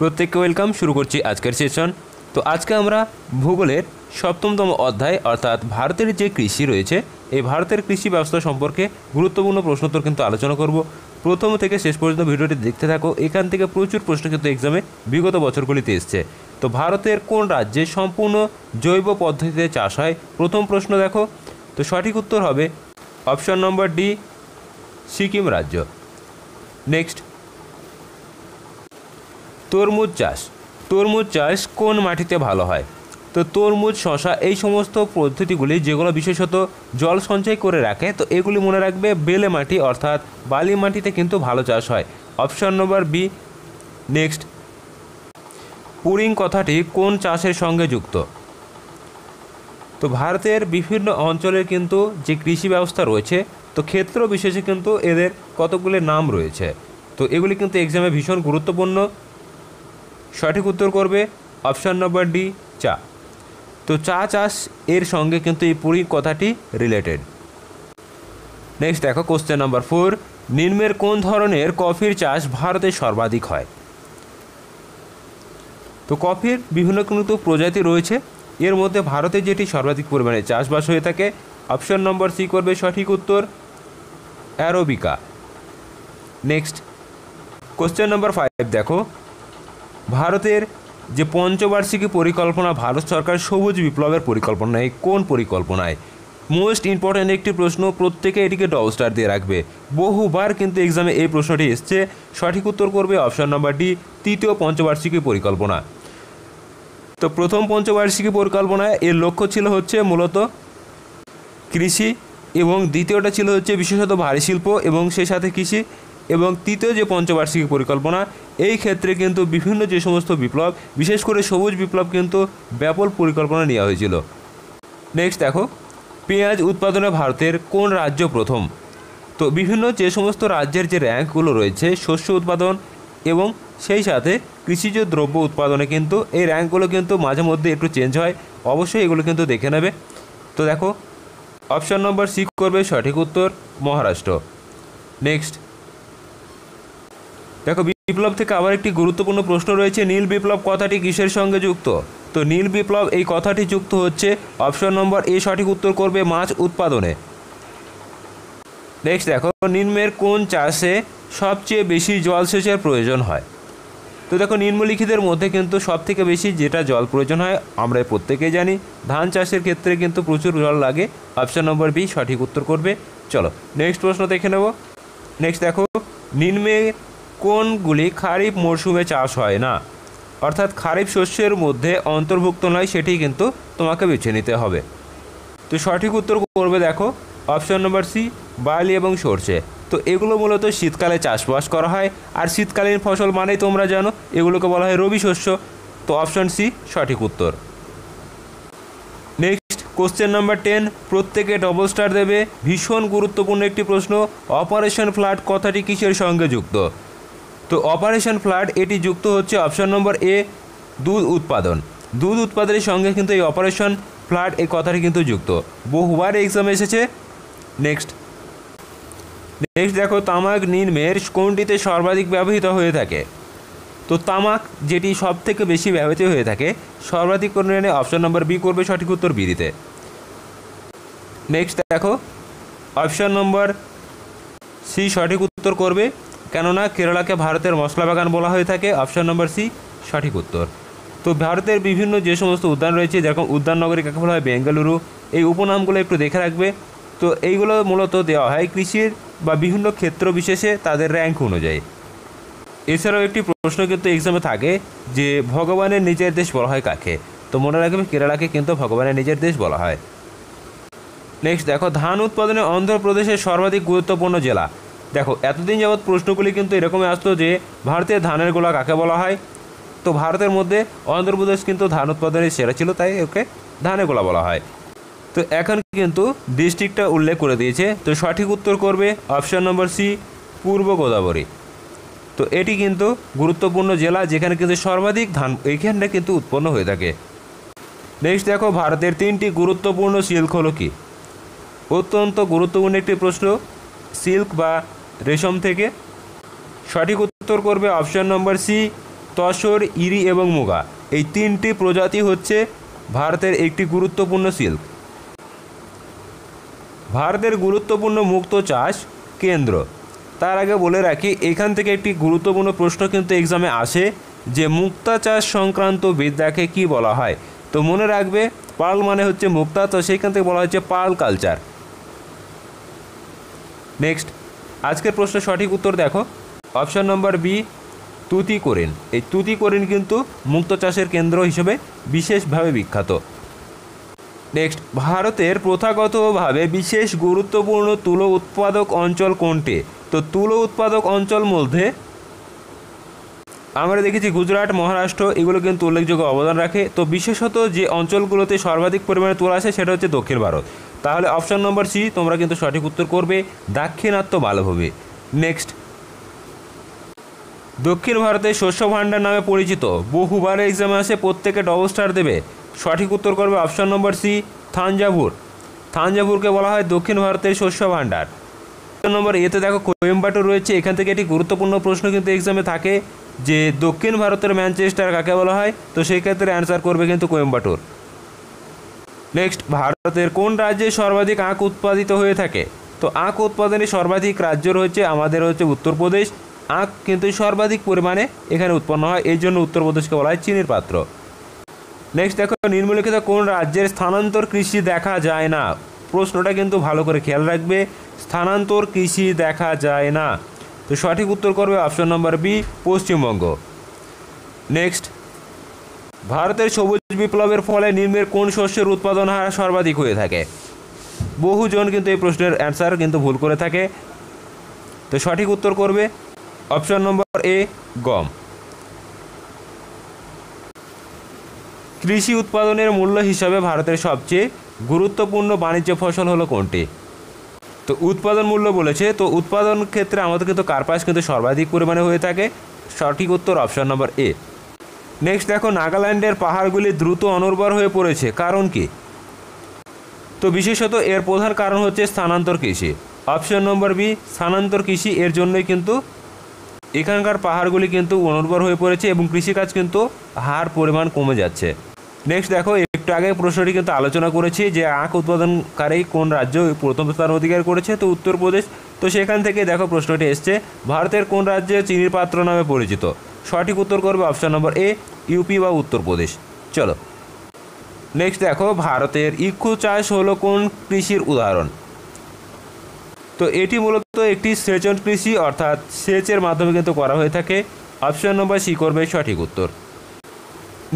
প্রত্যেককে ওয়েলকাম। শুরু করছি আজকের সেশন। তো আজকে আমরা ভূগোলের সপ্তমতম অধ্যায় অর্থাৎ ভারতের যে কৃষি রয়েছে এই ভারতের কৃষি ব্যবস্থা সম্পর্কে গুরুত্বপূর্ণ প্রশ্নোত্তর কিন্তু আলোচনা করব। প্রথম থেকে শেষ পর্যন্ত ভিডিওটি দেখতে থাকো। এখান থেকে প্রচুর প্রশ্ন কিন্তু এক্সামে বিগত বছরগুলিতে এসছে। তো ভারতের কোন রাজ্যে সম্পূর্ণ জৈব পদ্ধতিতে চাষ হয়? প্রথম প্রশ্ন দেখো, তো সঠিক উত্তর হবে অপশন নম্বর ডি, সিকিম রাজ্য। নেক্সট, তরমুজ চাষ কোন মাটিতে ভালো হয়? তো তরমুজ, শশা এই সমস্ত পদ্ধতিগুলি যেগুলো বিশেষত জল সঞ্চয় করে রাখে, তো এগুলি মনে রাখবে বেলে মাটি অর্থাৎ বালি মাটিতে কিন্তু ভালো চাষ হয়। Option number B. নেক্সট, পুরিং কথাটি কোন চাষের সঙ্গে যুক্ত? তো ভারতের বিভিন্ন অঞ্চলের কিন্তু যে কৃষি ব্যবস্থা রয়েছে, তো ক্ষেত্র বিশেষে কিন্তু এদের কতগুলি নাম রয়েছে। তো এগুলি কিন্তু এক্সামে ভীষণ গুরুত্বপূর্ণ। সঠিক উত্তর করবে অপশন নম্বর ডি, চা। তো চা চাষ এর সঙ্গে কিন্তু এই পুরি কথাটি রিলেটেড। নেক্সট দেখো, কোশ্চেন নাম্বার 4, নিম্নের কোন ধরনের কফির চাষ ভারতে সর্বাধিক হয়? তো কফির বিভিন্ন কিন্তু প্রজাতি রয়েছে, এর মধ্যে ভারতে যেটি সর্বাধিক পরিমাণে চাষবাস হয়ে থাকে, অপশন নম্বর সি করবে সঠিক উত্তর, অ্যারাবিকা। নেক্সট, কোশ্চেন নাম্বার 5 দেখো, ভারতের যে পঞ্চবার্ষিকী পরিকল্পনা ভারত সরকার সবুজ বিপ্লবের পরিকল্পনায় কোন পরিকল্পনায়? মোস্ট ইম্পর্ট্যান্ট একটি প্রশ্ন, প্রত্যেকে এটিকে ডবল স্টার দিয়ে রাখবে। বহুবার কিন্তু এক্সামে এই প্রশ্নটি এসছে। সঠিক উত্তর করবে অপশন নাম্বার ডি, তৃতীয় পঞ্চবার্ষিকী পরিকল্পনা। তো প্রথম পঞ্চবার্ষিকী পরিকল্পনায় এর লক্ষ্য ছিল হচ্ছে মূলত কৃষি, এবং দ্বিতীয়টা ছিল হচ্ছে বিশেষত ভারী শিল্প এবং সেই সাথে কৃষি, এবং তৃতীয় যে পঞ্চবার্ষিকী পরিকল্পনা এই ক্ষেত্রে কিন্তু বিভিন্ন যে সমস্ত বিপ্লব, বিশেষ করে সবুজ বিপ্লব কিন্তু ব্যাপক পরিকল্পনা নেওয়া হয়েছিল। নেক্সট দেখো, পেঁয়াজ উৎপাদনে ভারতের কোন রাজ্য প্রথম? তো বিভিন্ন যে সমস্ত রাজ্যের যে র্যাঙ্কগুলো রয়েছে শস্য উৎপাদন এবং সেই সাথে কৃষিজ দ্রব্য উৎপাদনে কিন্তু এই র্যাঙ্কগুলো কিন্তু মাঝে মধ্যে একটু চেঞ্জ হয়, অবশ্যই এগুলো কিন্তু দেখে নেবে। তো দেখো, অপশন নম্বর সি করবে সঠিক উত্তর, মহারাষ্ট্র। নেক্সট দেখো, বিপ্লব থেকে আবার একটি গুরুত্বপূর্ণ প্রশ্ন রয়েছে, নীল বিপ্লব কথাটি কিসের সঙ্গে যুক্ত? তো নীল বিপ্লব এই কথাটি যুক্ত হচ্ছে অপশন নম্বর এ সঠিক উত্তর করবে, মাছ উৎপাদনে। নেক্সট দেখো, নিম্নের কোন চাষে সবচেয়ে বেশি জলসেচের প্রয়োজন হয়? তো দেখো, নিম্নলিখিতের মধ্যে কিন্তু সবথেকে বেশি যেটা জল প্রয়োজন হয় আমরা প্রত্যেকেই জানি, ধান চাষের ক্ষেত্রে কিন্তু প্রচুর জল লাগে। অপশন নম্বর বি সঠিক উত্তর করবে। চলো নেক্সট প্রশ্ন দেখে নেব। নেক্সট দেখো, নিম্নের কোনগুলি খারিফ মরশুমে চাষ হয় না? অর্থাৎ খারিফ শস্যের মধ্যে অন্তর্ভুক্ত নয়, সেটি কিন্তু তোমাকে বেছে নিতে হবে। তো সঠিক উত্তর করবে দেখো অপশন নম্বর সি, বার্লি এবং সরষে। তো এগুলো মূলত শীতকালে চাষবাস করা হয়, আর শীতকালীন ফসল মানেই তোমরা জানো এগুলোকে বলা হয় রবি শস্য। তো অপশন সি সঠিক উত্তর। নেক্সট, কোশ্চেন নাম্বার 10, প্রত্যেকে ডবল স্টার দেবে, ভীষণ গুরুত্বপূর্ণ একটি প্রশ্ন, অপারেশন ফ্লাড কথাটি কিসের সঙ্গে যুক্ত? তো অপারেশন ফ্লাড এটি যুক্ত হচ্ছে অপশন নম্বর এ, দুধ উৎপাদনের সঙ্গে কিন্তু এই অপারেশন ফ্লাড এই কথাটি কিন্তু যুক্ত, বহুবার এক্সামে এসেছে। নেক্সট দেখো, তামাক নিম্নের কোনটিতে সর্বাধিক ব্যবহৃত হয়ে থাকে? তো তামাক যেটি সব থেকে বেশি ব্যবহৃত হয়ে থাকে সর্বাধিক পরিমাণে, অপশন নম্বর বি করবে সঠিক উত্তর, বিড়িতে। নেক্সট দেখো, অপশন নম্বর সি সঠিক উত্তর করবে, কেননা কেরালাকে ভারতের মশলা বাগান বলা হয়ে থাকে। অপশন নম্বর সি সঠিক উত্তর। তো ভারতের বিভিন্ন যে সমস্ত উদ্যান রয়েছে, যেরকম উদ্যান নগরী কাকে বলা হয়, বেঙ্গালুরু, এই উপনামগুলো একটু দেখে রাখবে। তো এইগুলো মূলত দেওয়া হয় কৃষির বা বিভিন্ন ক্ষেত্র বিশেষে তাদের র্যাঙ্ক অনুযায়ী। এছাড়াও একটি প্রশ্ন কিন্তু এক্সামে থাকে যে ভগবানের নিজের দেশ বলা হয় কাকে? তো মনে রাখবে কেরালাকে কিন্তু ভগবানের নিজের দেশ বলা হয়। নেক্সট দেখো, ধান উৎপাদনে অন্ধ্রপ্রদেশের সর্বাধিক গুরুত্বপূর্ণ জেলা। দেখো, এতদিন যাবৎ প্রশ্নগুলি কিন্তু এরকমই আসতো যে ভারতের ধানের গোলা কাকে বলা হয়। তো ভারতের মধ্যে অন্ধ্রপ্রদেশ কিন্তু ধান উৎপাদনে সেরা ছিল, তাই ওকে ধানের গোলা বলা হয়। তো এখন কিন্তু ডিস্ট্রিক্টটা উল্লেখ করে দিয়েছে। তো সঠিক উত্তর করবে অপশন নম্বর সি, পূর্ব গোদাবরী। তো এটি কিন্তু গুরুত্বপূর্ণ জেলা, যেখানে কিন্তু সর্বাধিক ধান এইখানটা কিন্তু উৎপন্ন হয়ে থাকে। নেক্সট দেখো, ভারতের 3টি গুরুত্বপূর্ণ সিল্ক হলো কি? অত্যন্ত গুরুত্বপূর্ণ একটি প্রশ্ন, সিল্ক বা রেশম থেকে। সঠিক উত্তর করবে অপশন নম্বর সি, তসর, ইরি এবং মুগা, এই তিনটি প্রজাতি হচ্ছে ভারতের একটি গুরুত্বপূর্ণ সিল্ক। ভারতের গুরুত্বপূর্ণ মুক্তো চাষ কেন্দ্র। তার আগে বলে রাখি, এখান থেকে একটি গুরুত্বপূর্ণ প্রশ্ন কিন্তু এক্সামে আসে যে মুক্তা চাষ সংক্রান্ত বিদ্যাকে কি বলা হয়। তো মনে রাখবে, পার্ল মানে হচ্ছে মুক্তা, তো সেইখান থেকে বলা হচ্ছে পার্ল কালচার। নেক্সট, আজকের প্রশ্নের সঠিক উত্তর দেখো, অপশন নম্বর বি, তুতিকোরিন। এই তুতিকোরিন কিন্তু মুক্তো চাষের কেন্দ্র হিসেবে বিশেষভাবে বিখ্যাত। নেক্সট, ভারতের প্রথাগতভাবে বিশেষ গুরুত্বপূর্ণ তুলো উৎপাদক অঞ্চল কোনটি? তো তুলো উৎপাদক অঞ্চল মধ্যে আমরা দেখেছি গুজরাট, মহারাষ্ট্র, এগুলো কিন্তু উল্লেখযোগ্য অবদান রাখে। তো বিশেষত যে অঞ্চলগুলোতে সর্বাধিক পরিমাণে তুলা আসে সেটা হচ্ছে দক্ষিণ ভারত। তাহলে অপশন নম্বর সি তোমরা কিন্তু সঠিক উত্তর করবে, দাক্ষিণাত্য মালভূমি। নেক্সট, দক্ষিণ ভারতের শস্য ভাণ্ডার নামে পরিচিত, বহুবার এক্সামে আসে, প্রত্যেকে ডবল স্টার দেবে। সঠিক উত্তর করবে অপশন নম্বর সি, থাঞ্জাভুর। থাঞ্জাভুরকে বলা হয় দক্ষিণ ভারতের শস্য ভাণ্ডার। অপশন নম্বর এতে দেখো কোয়েম্বাটুর রয়েছে। এখান থেকে একটি গুরুত্বপূর্ণ প্রশ্ন কিন্তু এক্সামে থাকে যে দক্ষিণ ভারতের ম্যানচেস্টার কাকে বলা হয়? তো সেই ক্ষেত্রে অ্যান্সার করবে কিন্তু কোয়েম্বাটুর। নেক্সট, ভারতের কোন রাজ্যে সর্বাধিক আখ উৎপাদিত হয়ে থাকে? তো আখ উৎপাদনে সর্বাধিক রাজ্য রয়েছে আমাদের হচ্ছে উত্তরপ্রদেশ। আখ কিন্তু সর্বাধিক পরিমাণে এখানে উৎপন্ন হয়, এই জন্য উত্তরপ্রদেশকে বলা হয় চিনির পাত্র। নেক্সট দেখো, নিম্নলিখিত কোন রাজ্যের স্থানান্তর কৃষি দেখা যায় না? প্রশ্নটা কিন্তু ভালো করে খেয়াল রাখবে, স্থানান্তর কৃষি দেখা যায় না। তো সঠিক উত্তর করবে option number B, Paschimbanga. Next, ভারতের সবুজ বিপ্লবের ফলে নিম্নের কোন শস্যের উৎপাদন হার সর্বাধিক হয়ে থাকে? বহুজন কিন্তু এই প্রশ্নের অ্যান্সার কিন্তু ভুল করে থাকে। তো সঠিক উত্তর করবে অপশন নম্বর এ, গম। কৃষি উৎপাদনের মূল্য হিসাবে ভারতের সবচেয়ে গুরুত্বপূর্ণ বাণিজ্য ফসল হলো কোনটি? তো উৎপাদন মূল্য বলেছে, তো উৎপাদন ক্ষেত্রে আমাদের কিন্তু কার্পাস কিন্তু সর্বাধিক পরিমাণে হয়ে থাকে। সঠিক উত্তর অপশন নম্বর এ। নেক্সট দেখো, নাগাল্যান্ডের পাহাড়গুলি দ্রুত অনুর্বর হয়ে পড়েছে, কারণ কি? তো বিশেষত এর প্রধান কারণ হচ্ছে স্থানান্তর কৃষি। অপশন নম্বর বি, স্থানান্তর কৃষি, এর জন্যই কিন্তু এখানকার পাহাড়গুলি কিন্তু অনুর্বর হয়ে পড়েছে এবং কৃষিকাজ কিন্তু হার পরিমাণ কমে যাচ্ছে। নেক্সট দেখো, একটু আগে প্রশ্নটি কিন্তু আলোচনা করেছি যে আখ উৎপাদনকারী কোন রাজ্য প্রথম স্থান অধিকার করেছে? তো উত্তরপ্রদেশ। তো সেখান থেকে দেখো প্রশ্নটি এসছে, ভারতের কোন রাজ্যে চিনির পাত্র নামে পরিচিত? সঠিক উত্তর করবে অপশন নম্বর এ, ইউপি বা উত্তরপ্রদেশ। চলো নেক্সট দেখো, ভারতের ইক্ষু চাষ হলো কোন কৃষির উদাহরণ? তো এটি মূলত একটি সেচন কৃষি, অর্থাৎ সেচের মাধ্যমে কিন্তু করা হয়ে থাকে। অপশন নম্বর সি করবে সঠিক উত্তর।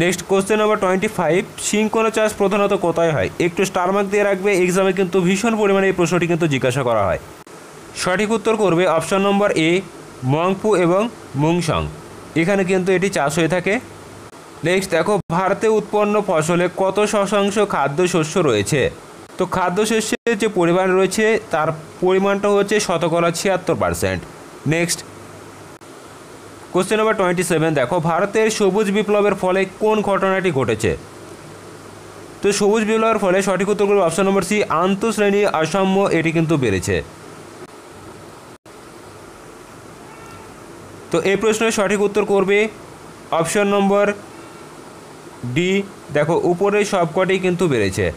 নেক্সট কোশ্চেন নম্বর 25, সিংকোনা চাষ প্রধানত কোথায় হয়? একটু স্টার মার্ক দিয়ে রাখবে, এক্সামে কিন্তু ভীষণ পরিমাণে এই প্রশ্নটি কিন্তু জিজ্ঞাসা করা হয়। সঠিক উত্তর করবে অপশন নম্বর এ, মংপু এবং মুংসং, এখানে কিন্তু এটি চাষ হয়ে থাকে। নেক্সট দেখো, ভারতে উৎপন্ন ফসলে কত শতাংশ খাদ্যশস্য রয়েছে? তো খাদ্যশস্যের যে পরিমাণ রয়েছে তার পরিমাণটা হচ্ছে 76%। নেক্সট কোশ্চেন নম্বর 27, দেখো ভারতের সবুজ বিপ্লবের ফলে কোন ঘটনাটি ঘটেছে? তো সবুজ বিপ্লবের ফলে সঠিক উত্তর করবে অপশন নম্বর সি, আন্তঃশ্রেণী অসাম্য এটি কিন্তু বেড়েছে। তো এই প্রশ্নের সঠিক উত্তর করবে অপশন নম্বর ডি, দেখো উপরে সবকটি কিন্তু বেড়েছে।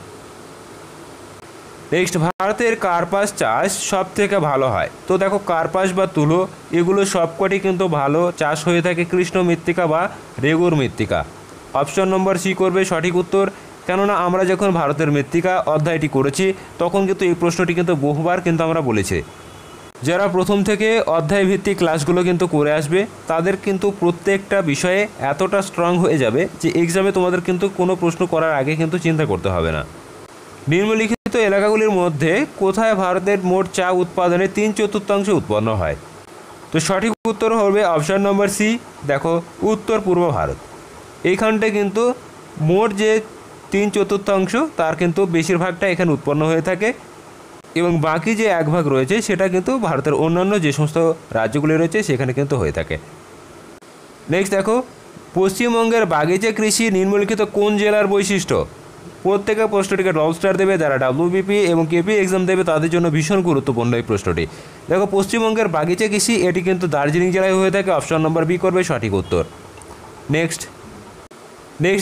নেক্সট, ভারতের কার্পাস চাষ সব থেকে ভালো হয়? তো দেখো কার্পাস বা তুলো এগুলো সবকটি কিন্তু ভালো চাষ হয়ে থাকে কৃষ্ণ মৃত্তিকা বা রেগুর মৃত্তিকা। অপশন নম্বর সি করবে সঠিক উত্তর, কেননা আমরা যখন ভারতের মৃত্তিকা অধ্যায়টি করেছি তখন কিন্তু এই প্রশ্নটি কিন্তু বহুবার কিন্তু আমরা বলেছি। যারা প্রথম থেকে অধ্যায় ভিত্তিক ক্লাসগুলো কিন্তু করে আসবে তাদের কিন্তু প্রত্যেকটা বিষয়ে এতটা স্ট্রং হয়ে যাবে যে এক্সামে তোমাদের কিন্তু কোনো প্রশ্ন করার আগে কিন্তু চিন্তা করতে হবে না। নিম্নলিখিত এলাকাগুলির মধ্যে কোথায় ভারতের মোট চা উৎপাদনে 3/4 উৎপন্ন হয়? তো সঠিক উত্তর হবে অপশন নম্বর সি, দেখো উত্তর পূর্ব ভারত। এইখানটায় কিন্তু মোট যে 3/4 তার কিন্তু বেশিরভাগটা এখানে উৎপন্ন হয়ে থাকে এবং বাকি যে 1 ভাগ রয়েছে সেটা কিন্তু ভারতের অন্যান্য যে সমস্ত রাজ্যগুলি রয়েছে সেখানে কিন্তু হয়ে থাকে। নেক্সট দেখো, পশ্চিমবঙ্গের বাগিচা কৃষি নিম্নলিখিত কোন জেলার বৈশিষ্ট্য? প্রত্যেকে প্রশ্নটিকে ডবল স্টার দেবে, যারা ডাব্লিউবিপি এবং কেপি এক্সাম দেবে তাদের জন্য ভীষণ গুরুত্বপূর্ণ এই প্রশ্নটি। দেখো পশ্চিমবঙ্গের বাগিচা কৃষি এটি কিন্তু দার্জিলিং জেলায় হয়ে থাকে। অপশন নম্বর বি করবে সঠিক উত্তর। নেক্সট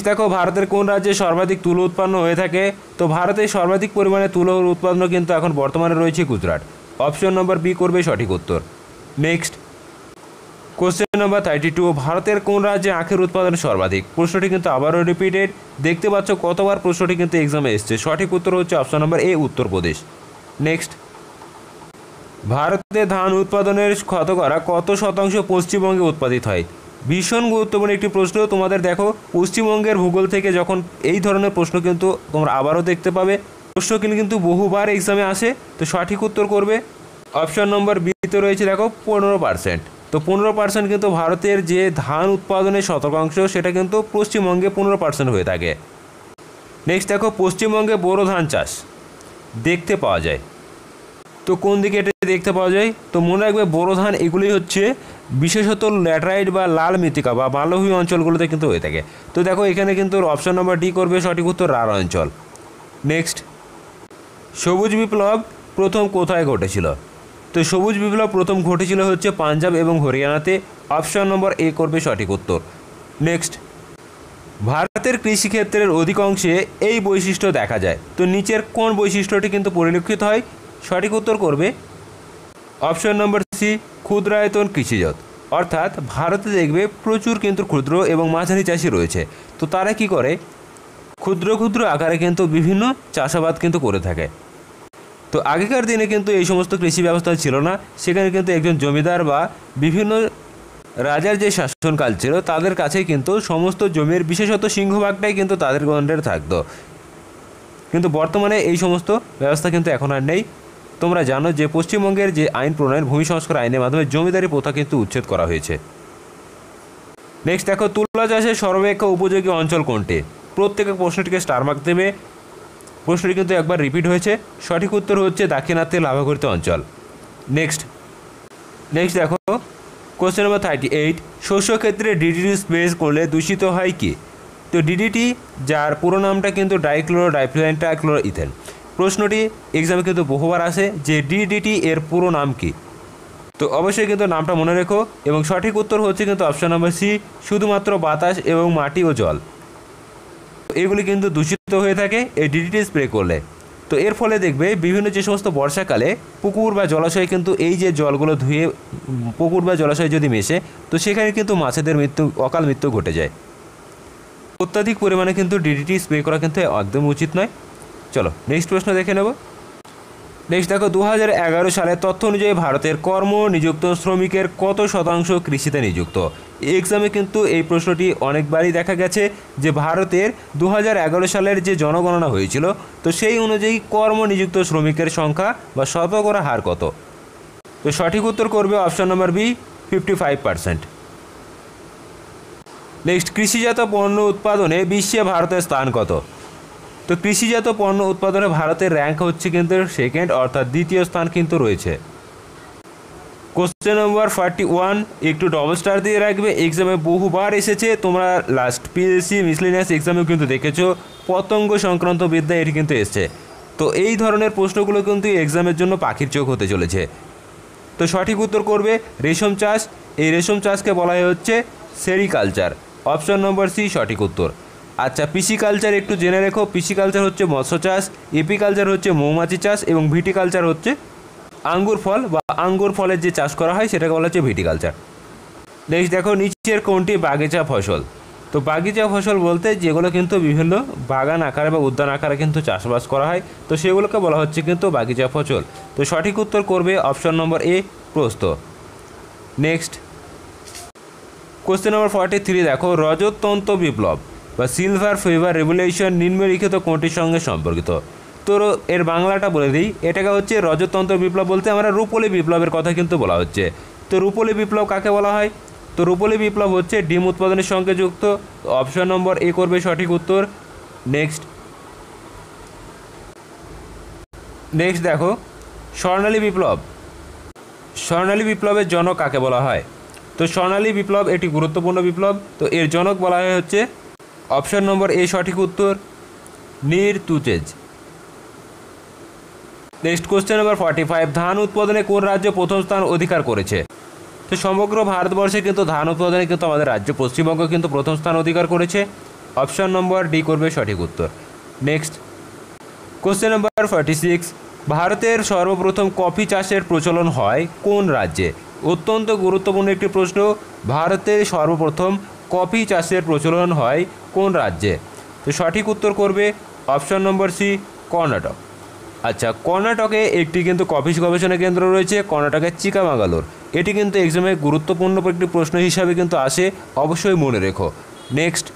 দেখো ভারতের কোন রাজ্যে সর্বাধিক তুলো উৎপন্ন হয়ে থাকে। তো ভারতে সর্বাধিক পরিমাণে তুলোর উৎপন্ন কিন্তু এখন বর্তমানে রয়েছে গুজরাট। অপশন নম্বর বি করবে সঠিক উত্তর। নেক্সট কোশ্চেন নাম্বার 32, ভারতের কোন রাজ্যে আখের উৎপাদন সর্বাধিক। প্রশ্নটি কিন্তু আবারও রিপিটেড, দেখতে পাচ্ছ কতবার প্রশ্নটি কিন্তু এক্সামে এসছে। সঠিক উত্তর হচ্ছে অপশন নম্বর এ, উত্তরপ্রদেশ। নেক্সট ভারতে ধান উৎপাদনের শতকরা কত শতাংশ পশ্চিমবঙ্গে উৎপাদিত হয়। ভীষণ গুরুত্বপূর্ণ একটি প্রশ্ন তোমাদের। দেখো পশ্চিমবঙ্গের ভূগোল থেকে যখন এই ধরনের প্রশ্ন কিন্তু তোমরা আবারও দেখতে পাবে। প্রশ্ন কিন্তু বহুবার এক্সামে আসে। তো সঠিক উত্তর করবে অপশন নম্বর বিতে রয়েছে দেখো 15%। তো 15% কিন্তু ভারতের যে ধান উৎপাদনের শতাংশ সেটা কিন্তু পশ্চিমবঙ্গে 15% হয়ে থাকে। নেক্সট দেখো পশ্চিমবঙ্গে বোরো ধান চাষ দেখতে পাওয়া যায়। তো কোন দিকে এটা দেখতে পাওয়া যায়। তো মনে রাখবে বোরো ধান এগুলি হচ্ছে বিশেষত ল্যাটেরাইট বা লাল মৃত্তিকা বা মালভূমি অঞ্চলগুলোতে কিন্তু হয়ে থাকে। তো দেখো এখানে কিন্তু অপশন নম্বর ডি করবে সঠিক উত্তর, রাঢ় অঞ্চল। নেক্সট সবুজ বিপ্লব প্রথম কোথায় ঘটেছিল। তো সবুজ বিপ্লব প্রথম ঘটেছিল হচ্ছে পাঞ্জাব এবং হরিয়ানাতে। অপশন নম্বর এ করবে সঠিক উত্তর। নেক্সট ভারতের কৃষিক্ষেত্রের অধিকাংশে এই বৈশিষ্ট্য দেখা যায়। তো নিচের কোন বৈশিষ্ট্যটি কিন্তু পরিলক্ষিত হয়। সঠিক উত্তর করবে অপশন নম্বর সি, ক্ষুদ্রায়তন কৃষিজাত। অর্থাৎ ভারতে দেখবে প্রচুর কিন্তু ক্ষুদ্র এবং মাঝারি চাষি রয়েছে। তো তারা কি করে, ক্ষুদ্র ক্ষুদ্র আকারে কিন্তু বিভিন্ন চাষাবাদ কিন্তু করে থাকে। তো আগেকার দিনে কিন্তু এই সমস্ত কৃষি ব্যবস্থা ছিল না। সেখানে কিন্তু একজন জমিদার বা বিভিন্ন রাজার যে শাসনকাল ছিল তাদের কাছে কিন্তু সমস্ত জমির বিশেষত সিংহভাগটাই কিন্তু তাদের গণ্ডের থাকতো। কিন্তু বর্তমানে এই সমস্ত ব্যবস্থা কিন্তু এখন আর নেই। তোমরা জানো যে পশ্চিমবঙ্গের যে আইন প্রণয়ন, ভূমি সংস্কার আইনের মাধ্যমে জমিদারি প্রথা কিন্তু উচ্ছেদ করা হয়েছে। নেক্সট দেখো তুলা চাষের সর্বাপেক্ষা উপযোগী অঞ্চল কোনটি। প্রত্যেক প্রশ্নটিকে স্টার মার্ক দেবে। প্রশ্নটি কিন্তু একবার রিপিট হয়েছে। সঠিক উত্তর হচ্ছে দাক্ষিণাত্যের লাভাগরিত অঞ্চল। নেক্সট দেখো কোশ্চেন নম্বর 38, শস্য ক্ষেত্রে ডিডিটি স্প্রে করলে দূষিত হয় কি। তো ডিডিটি যার পুরো নামটা কিন্তু ডাইক্লোরো ডাইফেনাইল ট্রাইক্লোরো ইথেন। প্রশ্নটি এক্সামে কিন্তু বহুবার আসে যে ডিডিটি এর পুরো নাম কি। তো অবশ্যই কিন্তু নামটা মনে রেখো। এবং সঠিক উত্তর হচ্ছে কিন্তু অপশন নম্বর সি, শুধুমাত্র বাতাস এবং মাটি ও জল এগুলি কিন্তু দূষিত হয়ে থাকে এই ডিডিটি স্প্রে করলে। তো এর ফলে দেখবে বিভিন্ন যে সমস্ত বর্ষাকালে পুকুর বা জলাশয়ে কিন্তু এই যে জলগুলো ধুয়ে পুকুর বা জলাশয়ে যদি মেশে, তো সেখানে কিন্তু মাছেদের অকাল মৃত্যু ঘটে যায়। অত্যাধিক পরিমাণে কিন্তু ডিডিটি স্প্রে করা কিন্তু একদম উচিত নয়। চলো নেক্সট প্রশ্ন দেখে নেব। নেক্সট দেখো 2011 সালের তথ্য অনুযায়ী ভারতের কর্ম নিযুক্ত শ্রমিকের কত শতাংশ কৃষিতে নিযুক্ত। এক্সামে কিন্তু এই প্রশ্নটি অনেকবারই দেখা গেছে যে ভারতের 2011 সালের যে জনগণনা হয়েছিল, তো সেই অনুযায়ী কর্ম নিযুক্ত শ্রমিকের সংখ্যা বা শতকরা হার কত। তো সঠিক উত্তর করবে অপশন নম্বর বি, 55%। নেক্সট কৃষিজাত পণ্য উৎপাদনে বিশ্বে ভারতের স্থান কত। তো কৃষিজাত পণ্য উৎপাদনে ভারতের র্যাঙ্ক হচ্ছে কিন্তু সেকেন্ড, অর্থাৎ দ্বিতীয় স্থান কিন্তু রয়েছে। কোশ্চেন নম্বর 41, একটু ডবল স্টার দিয়ে রাখবে। এক্সামে বহুবার এসেছে, তোমরা লাস্ট পিএসসি মিসলিনিয়াস এক্সামেও কিন্তু দেখেছো পতঙ্গ সংক্রান্ত বিদ্যা এটি কিন্তু এসছে। তো এই ধরনের প্রশ্নগুলো কিন্তু এক্সামের জন্য পাখির চোখ হতে চলেছে। তো সঠিক উত্তর করবে রেশম চাষ। এই রেশম চাষকে বলা হচ্ছে সেরিকালচার। অপশন নম্বর সি সঠিক উত্তর। আচ্ছা পিসিকালচার একটু জেনে রেখো। পিসিকালচার হচ্ছে মৎস্য চাষ, এপিকালচার হচ্ছে মৌমাছি চাষ এবং ভিটিকালচার হচ্ছে আঙ্গুর ফল বা আঙ্গুর ফলের যে চাষ করা হয় সেটাকে বলা হচ্ছে ভিটিকালচার। নেক্সট দেখো নিচের কোনটি বাগিচা ফসল। তো বাগিচা ফসল বলতে যেগুলো কিন্তু বিভিন্ন বাগান আকারে বা উদ্যান আকারে কিন্তু চাষবাস করা হয়, তো সেগুলোকে বলা হচ্ছে কিন্তু বাগিচা ফসল। তো সঠিক উত্তর করবে অপশন নম্বর এ, প্রস্থ। নেক্সট কোশ্চেন নম্বর 43, দেখো রজততন্ত্র বিপ্লব বা সিলভার ফিভার রেভলিউশন নিম্নলিখিত কোনটির সঙ্গে সম্পর্কিত। তো এর বাংলাটা বলে দিই, এটাকে হচ্ছে রজততন্ত্র বিপ্লব বলতে আমরা রূপলি বিপ্লবের কথা কিন্তু বলা হচ্ছে। তো রূপলি বিপ্লব কাকে বলা হয়। তো রূপলি বিপ্লব হচ্ছে ডিম উৎপাদনের সঙ্গে যুক্ত। অপশন নম্বর এ করবে সঠিক উত্তর। নেক্সট দেখো স্বর্ণালী বিপ্লব। স্বর্ণালী বিপ্লবের জনক কাকে বলা হয়। তো স্বর্ণালী বিপ্লব এটি গুরুত্বপূর্ণ বিপ্লব। তো এর জনক বলা হয় হচ্ছে অপশন নম্বর এ সঠিক উত্তর, নীর তুচেজ। নেক্সট কোশ্চেন নম্বর 45, ধান উৎপাদনে কোন রাজ্য প্রথম স্থান অধিকার করেছে। তো সমগ্র ভারতবর্ষে কিন্তু ধান উৎপাদনে কিন্তু আমাদের রাজ্য পশ্চিমবঙ্গ কিন্তু প্রথম স্থান অধিকার করেছে। অপশন নম্বর ডি করবে সঠিক উত্তর। নেক্সট কোশ্চেন নাম্বার 46, ভারতের সর্বপ্রথম কফি চাষের প্রচলন হয় কোন রাজ্যে? অত্যন্ত গুরুত্বপূর্ণ একটি প্রশ্ন। ভারতের সর্বপ্রথম কফি চাষের প্রচলন হয় কোন রাজ্যে? তো সঠিক উত্তর করবে অপশন নম্বর সি, কর্ণাটক। আচ্ছা, কর্ণাটকে একটি কিন্তু কফি গবেষণা কেন্দ্র রয়েছে, কর্ণাটকের চিকামাগালোর। এটি কিন্তু এক্সামে গুরুত্বপূর্ণ একটি প্রশ্ন হিসাবে কিন্তু আসে, অবশ্যই মনে রেখো। নেক্সট,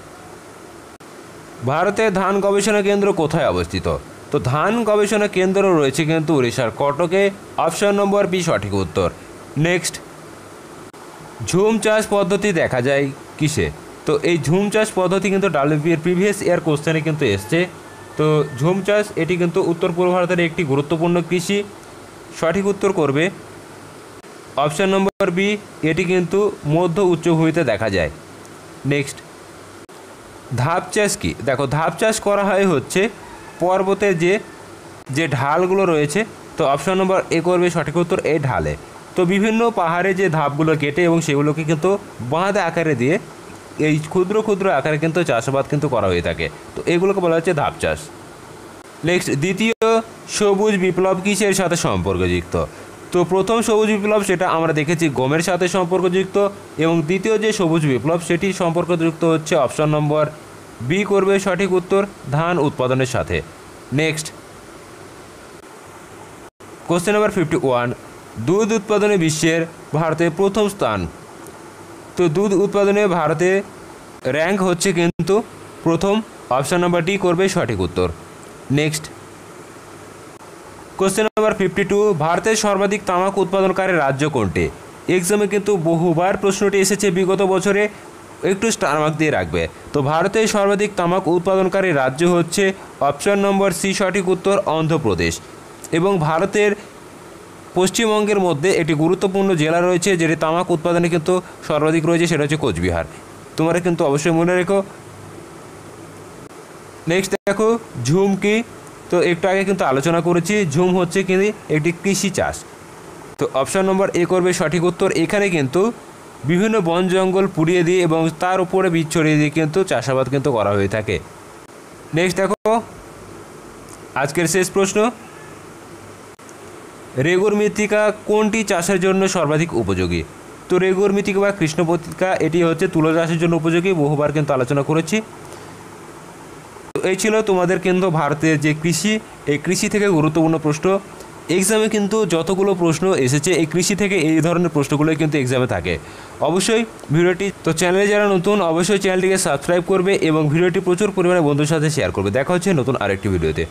ভারতের ধান গবেষণা কেন্দ্র কোথায় অবস্থিত? তো ধান গবেষণা কেন্দ্র রয়েছে কিন্তু উড়িষ্যার কটকে। অপশন নম্বর বি সঠিক উত্তর। নেক্সট, ঝুম চাষ পদ্ধতি দেখা যায় কিসে? তো এই ঝুম চাষ পদ্ধতি কিন্তু ডাব্লিউবির প্রিভিয়াস ইয়ার কোশ্চেনে কিন্তু এসছে। তো ঝুম চাষ এটি কিন্তু উত্তর পূর্ব ভারতের একটি গুরুত্বপূর্ণ কৃষি। সঠিক উত্তর করবে অপশন নম্বর বি, এটি কিন্তু মধ্য উচ্চভূমিতে দেখা যায়। নেক্সট, ধাপ চাষ কি? দেখো, ধাপ চাষ করা হয় হচ্ছে পর্বতের যে ঢালগুলো রয়েছে। তো অপশন নম্বর এ করবে সঠিক উত্তর, এই ঢালে। তো বিভিন্ন পাহাড়ে যে ধাপগুলো কেটে এবং সেগুলোকে কিন্তু বাঁধ আকারে দিয়ে এই ক্ষুদ্র ক্ষুদ্র আকারে কিন্তু চাষাবাদ কিন্তু করা হয়ে থাকে। তো এগুলোকে বলা হচ্ছে ধাপ চাষ। নেক্সট, দ্বিতীয় সবুজ বিপ্লব কিসের সাথে সম্পর্কযুক্ত? তো প্রথম সবুজ বিপ্লব সেটা আমরা দেখেছি গমের সাথে সম্পর্কযুক্ত, এবং দ্বিতীয় যে সবুজ বিপ্লব সেটি সম্পর্কযুক্ত হচ্ছে অপশন নম্বর বি করবে সঠিক উত্তর, ধান উৎপাদনের সাথে। নেক্সট, কোশ্চেন নাম্বার 51, দুধ উৎপাদনে বিশ্বের ভারতের প্রথম স্থান। তো দুধ উৎপাদনে ভারতে র্যাঙ্ক হচ্ছে কিন্তু প্রথম। অপশন নাম্বার ডি করবে সঠিক উত্তর। নেক্সট, কোশ্চেন নাম্বার 52, ভারতের সর্বাধিক তামাক উৎপাদনকারী রাজ্য কোনটি? এক্সামে কিন্তু বহুবার প্রশ্নটি এসেছে বিগত বছরে, একটু স্টার মার্ক দিয়ে রাখবে। তো ভারতের সর্বাধিক তামাক উৎপাদনকারী রাজ্য হচ্ছে অপশন নম্বর সি সঠিক উত্তর, অন্ধ্রপ্রদেশ। এবং ভারতের পশ্চিমবঙ্গের মধ্যে একটি গুরুত্বপূর্ণ জেলা রয়েছে যেটি তামাক উৎপাদনে কিন্তু সর্বাধিক রয়েছে, সেটা হচ্ছে কোচবিহার। তোমরা কিন্তু অবশ্যই মনে রেখো। নেক্সট দেখো, ঝুম কি? তো একটু আগে কিন্তু আলোচনা করেছি, ঝুম হচ্ছে কিন্তু একটি কৃষি চাষ। তো অপশন নম্বর এ করবে সঠিক উত্তর। এখানে কিন্তু বিভিন্ন বন জঙ্গল পুড়িয়ে দিয়ে এবং তার উপরে বীজ ছড়িয়ে দিয়ে কিন্তু চাষাবাদ কিন্তু করা হয়ে থাকে। নেক্সট দেখো, আজকের শেষ প্রশ্ন, রেগুর মৃত্তিকা কোনটি চাষের জন্য সর্বাধিক উপযোগী? তো রেগুর মৃত্তিকা বা কৃষ্ণপত্রিকা এটি হচ্ছে তুলো চাষের জন্য উপযোগী, বহুবার কিন্তু আলোচনা করেছি। তো এই ছিল তোমাদের কিন্তু ভারতের যে কৃষি, এই কৃষি থেকে গুরুত্বপূর্ণ প্রশ্ন। এক্সামে কিন্তু যতগুলো প্রশ্ন এসেছে এই কৃষি থেকে এই ধরনের প্রশ্নগুলোই কিন্তু এক্সামে থাকে। অবশ্যই ভিডিওটি, তো চ্যানেলে যারা নতুন অবশ্যই চ্যানেলটিকে সাবস্ক্রাইব করবে এবং ভিডিওটি প্রচুর পরিমাণে বন্ধুর সাথে শেয়ার করবে। দেখা হচ্ছে নতুন আরেকটি ভিডিওতে।